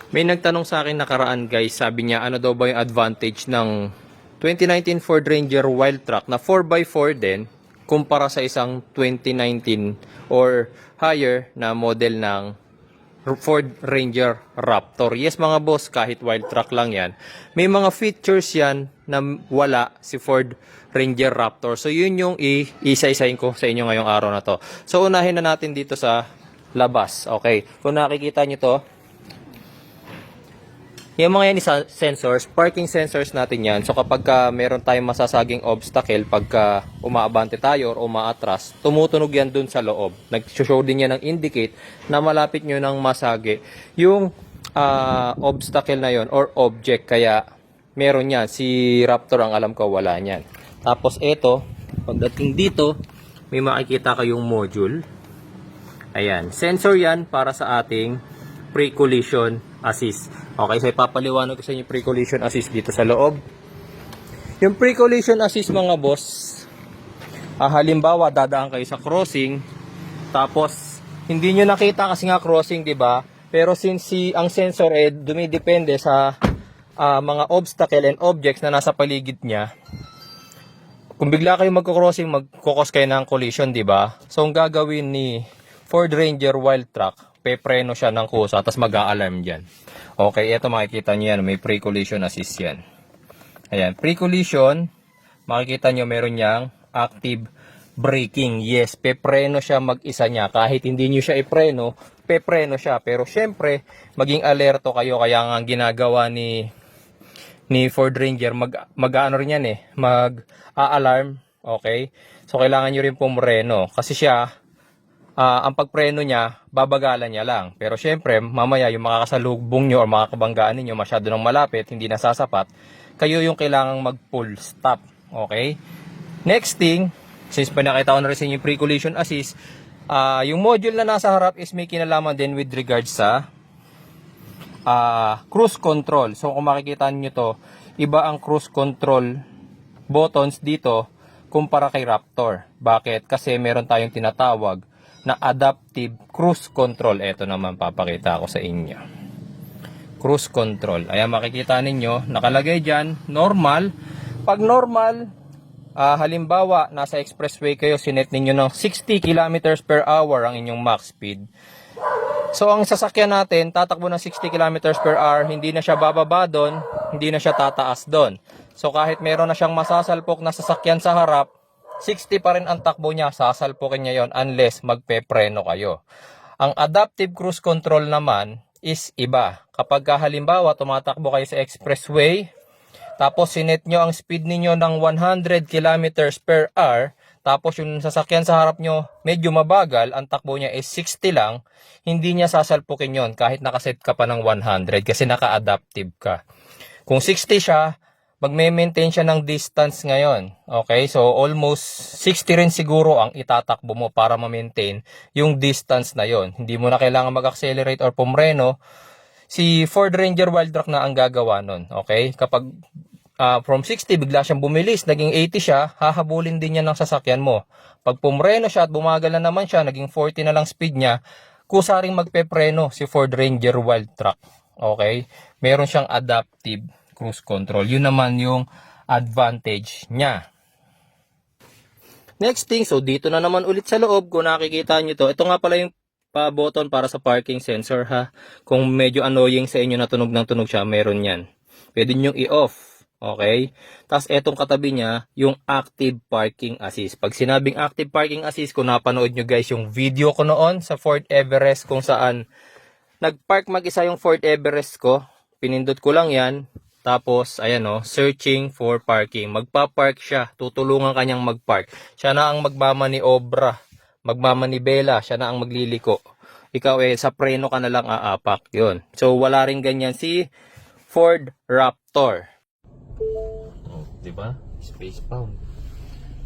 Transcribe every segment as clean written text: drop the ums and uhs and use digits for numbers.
May nagtanong sa akin nakaraan guys, sabi niya ano daw ba yung advantage ng 2019 Ford Ranger Wild Track na 4x4 din kumpara sa isang 2019 or higher na model ng Ford Ranger Raptor. Yes mga boss, kahit wild track lang yan, may mga features yan na wala si Ford Ranger Raptor. So yun yung isa-isahin ko sa inyo ngayong araw na to. So unahin na natin dito sa labas. Okay, kung nakikita nyo to, yung mga yan sensors, parking sensors natin yan. So kapag meron tayong masasaging obstacle, pagka umaabante tayo or umaatras, tumutunog yan dun sa loob. Nag-show din yan ng indicate na malapit nyo ng masagi yung obstacle na yon or object. Kaya meron yan. Si Raptor ang alam ko wala yan. Tapos ito, pagdating dito, may makikita kayong module. Ayan, sensor yan para sa ating pre-collision assist. Okay, so ipapaliwanag ko sa inyo pre-collision assist dito sa loob. Yung pre-collision assist mga boss, halimbawa dadaan kayo sa crossing, tapos hindi nyo nakita kasi nga crossing, di ba? Pero since ang sensor dumidepende sa mga obstacle and objects na nasa paligid niya, kung bigla kayo magko-crossing, magkukos kayo ng collision, di ba? So ang gagawin ni Ford Ranger Wild Track, pepreno siya ng kusa, tapos mag-a-alarm dyan. Okay, ito makikita nyo yan, may pre-collision assist yan. Ayan, pre-collision, makikita nyo meron niyang active braking. Yes, pepreno siya mag-isa niya. Kahit hindi nyo siya ipreno, pepreno siya. Pero syempre, maging alerto kayo. Kaya nga ginagawa ni Ford Ranger, mag-ano rin yan mag-a-alarm. Okay, so kailangan nyo rin pumreno. Kasi siya, ang pagpreno niya, babagalan niya lang. Pero syempre, mamaya yung makakasalubong nyo o makakabanggaan ninyo masyado nang malapit, hindi nasasapat, kayo yung kailangang mag-pull stop. Okay? Next thing, since pinakita ko na rin sa inyo yung pre-collision assist, yung module na nasa harap is may kinalaman din with regards sa cruise control. So kung makikita niyo to, iba ang cruise control buttons dito kumpara kay Raptor. Bakit? Kasi meron tayong tinatawag na adaptive cruise control. Ito naman papakita ko sa inyo. Cruise control. Ayan, makikita ninyo, nakalagay dyan, normal. Pag normal, halimbawa, nasa expressway kayo, sinet ninyo ng 60 km per hour ang inyong max speed. So, ang sasakyan natin, tatakbo ng 60 km per hour, hindi na siya bababa doon, hindi na siya tataas doon. So, kahit meron na siyang masasalpok na sasakyan sa harap, 60 pa rin ang takbo niya, sasalpukin niya yon unless magpepreno kayo. Ang adaptive cruise control naman is iba. Kapag halimbawa tumatakbo kayo sa expressway, tapos sinet nyo ang speed ninyo ng 100 km per hour, tapos yung sasakyan sa harap nyo medyo mabagal, ang takbo niya is 60 lang, hindi niya sasalpukin yon kahit nakaset ka pa ng 100 kasi naka-adaptive ka. Kung 60 siya, magme-maintain siya ng distance ngayon. Okay, so almost 60 rin siguro ang itatakbo mo para ma-maintain yung distance na yon. Hindi mo na kailangan mag-accelerate or pumreno. Si Ford Ranger Wild Track na ang gagawa nun. Okay, kapag from 60 bigla siyang bumilis, naging 80 siya, hahabulin din niya ng sasakyan mo. Pag pumreno siya at bumagal na naman siya, naging 40 na lang speed niya, kusa ring magpepreno si Ford Ranger Wild Track. Okay, meron siyang adaptive cruise control. Yun naman yung advantage niya. Next thing, so dito na naman ulit sa loob, kung nakikita nyo to, ito nga pala yung button para sa parking sensor ha. Kung medyo annoying sa inyo na tunog ng tunog siya, meron yan. Pwede nyo i-off. Okay? Tapos etong katabi niya, yung active parking assist. Pag sinabing active parking assist, kung napanood nyo guys yung video ko noon sa Ford Everest kung saan nag-park mag-isa yung Ford Everest ko, pinindot ko lang yan. Tapos, ayan searching for parking. Magpa-park siya. Tutulungan kanyang mag-park. Siya na ang magmamaniobra. Magmamanibela. Siya na ang magliliko. Ikaw sa preno ka na lang aapak. Yun. So, wala rin ganyan si Ford Raptor. Oh, diba? Space pound.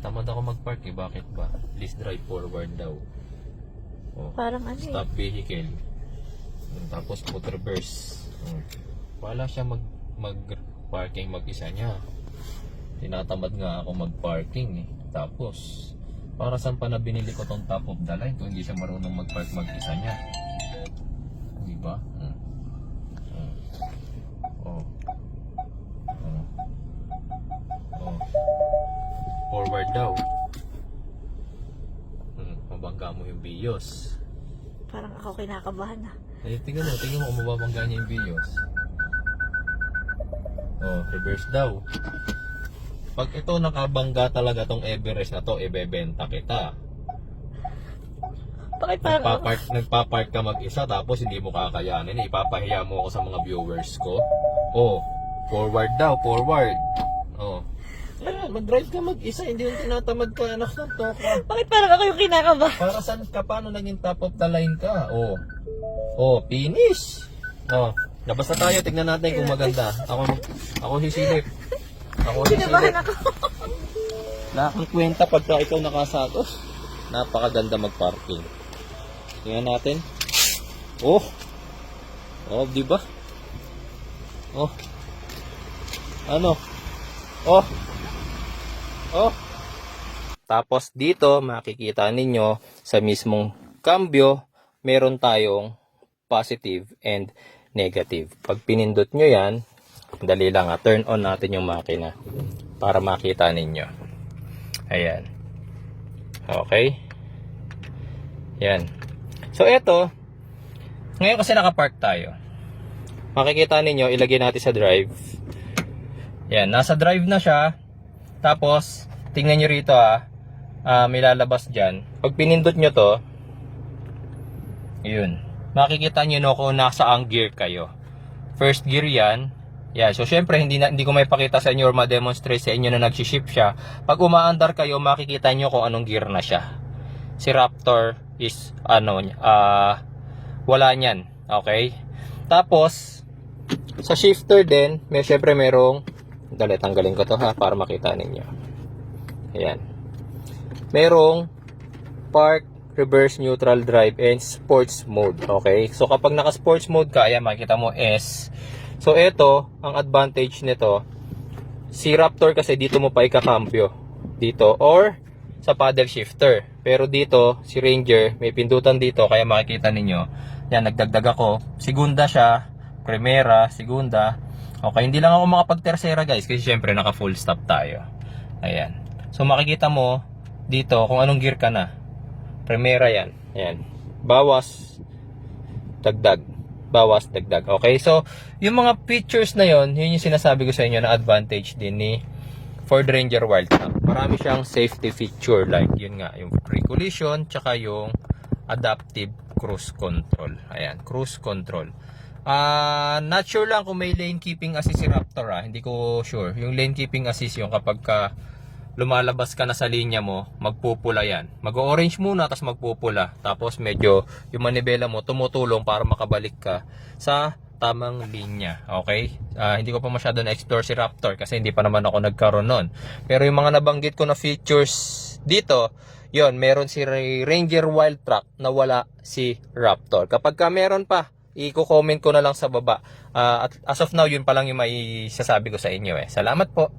Tamad ako mag-park Bakit ba? Please drive forward daw. Oh, Parang ano stop vehicle. Tapos put reverse. Wala siya mag-parking mag-isa niya. Tinatamad nga ako mag-parking Tapos, para saan pa na binili ko tong top of the line kung hindi siya marunong mag-park mag-isa niya? Diba? daw. Mabangga mo yung BIOS. Parang ako kinakabahan na. Eh, tingnan mo kung mababangga niya yung BIOS. Oh, reverse daw. Pag ito nakabangga talaga tong Everest na to, ibebenta kita. Bakit parang Nagpa-park ka mag-isa tapos hindi mo kakayanin. Ipapahiya mo ako sa mga viewers ko. Oh, forward daw, forward. Oh. Ayan, mag-drive ka mag-isa, hindi yung tinatamad ka, anak ng toko. Bakit parang ako yung kinakabahan? Para saan ka, paano naging top of the line ka? Oh. Oh, finish. Oh, labas na tayo, tignan natin kung maganda. Ako sisilip. Kinabahan ako. Wala kang kwenta pagka ikaw nakasatos. Napakaganda mag-parking. Tingnan natin. Oh. Oh, di ba? Oh. Ano? Oh. Oh. Tapos dito makikita ninyo sa mismong cambio, meron tayong positive and negative. Pag pinindot nyo yan, dali lang turn on natin yung makina para makita ninyo. Ayan. Okay. Yan. So ito, ngayon kasi nakapark tayo. Makikita ninyo, ilagay natin sa drive. Yan, nasa drive na siya. Tapos, tingnan nyo rito may lalabas dyan. Pag pinindot nyo to, yun. Makikita nyo no kung nasa ang gear kayo. First gear yan. Yeah, so syempre hindi ko may pakita sa inyo or ma-demonstrate sa inyo na nag-ship siya. Pag umaandar kayo, makikita nyo kung anong gear na siya. Si Raptor is wala niyan. Okay? Tapos sa shifter din, syempre merong tanggalin ko to para makita ninyo. Ayan. Merong park, reverse, neutral, drive, and sports mode. Okay? So kapag naka-sports mode ka, ayan, makikita mo S. So ito, ang advantage nito, si Raptor kasi dito mo pa ikakambyo. Dito or sa paddle shifter. Pero dito, si Ranger, may pindutan dito, kaya makikita ninyo. Yan, nagdagdag ako. Segunda siya, primera, segunda. Okay, hindi lang ako makapag-tercera guys, kasi syempre naka full stop tayo. Ayan. So makikita mo dito kung anong gear ka na. Primera yan. Ayan. Bawas, dagdag. Bawas, dagdag. Okay, so yung mga features na yon, yun yung sinasabi ko sa inyo na advantage din ni Ford Ranger Wildtrak. Marami siyang safety feature like yun nga, yung pre-collision, tsaka yung adaptive cruise control. Ayan, cruise control. Not sure lang kung may lane keeping assist si Raptor hindi ko sure. Yung lane keeping assist yung kapag lumalabas ka na sa linya mo, magpupula yan. Mag-orange muna, tapos magpupula. Tapos medyo yung manibela mo tumutulong para makabalik ka sa tamang linya. Okay? Hindi ko pa masyado na-explore si Raptor kasi hindi pa naman ako nagkaroon nun. Pero yung mga nabanggit ko na features dito, yon, meron si Ranger Wildtrak na wala si Raptor. Kapag meron pa, i-comment ko na lang sa baba. At as of now, yun pa lang yung may sasabi ko sa inyo. Salamat po.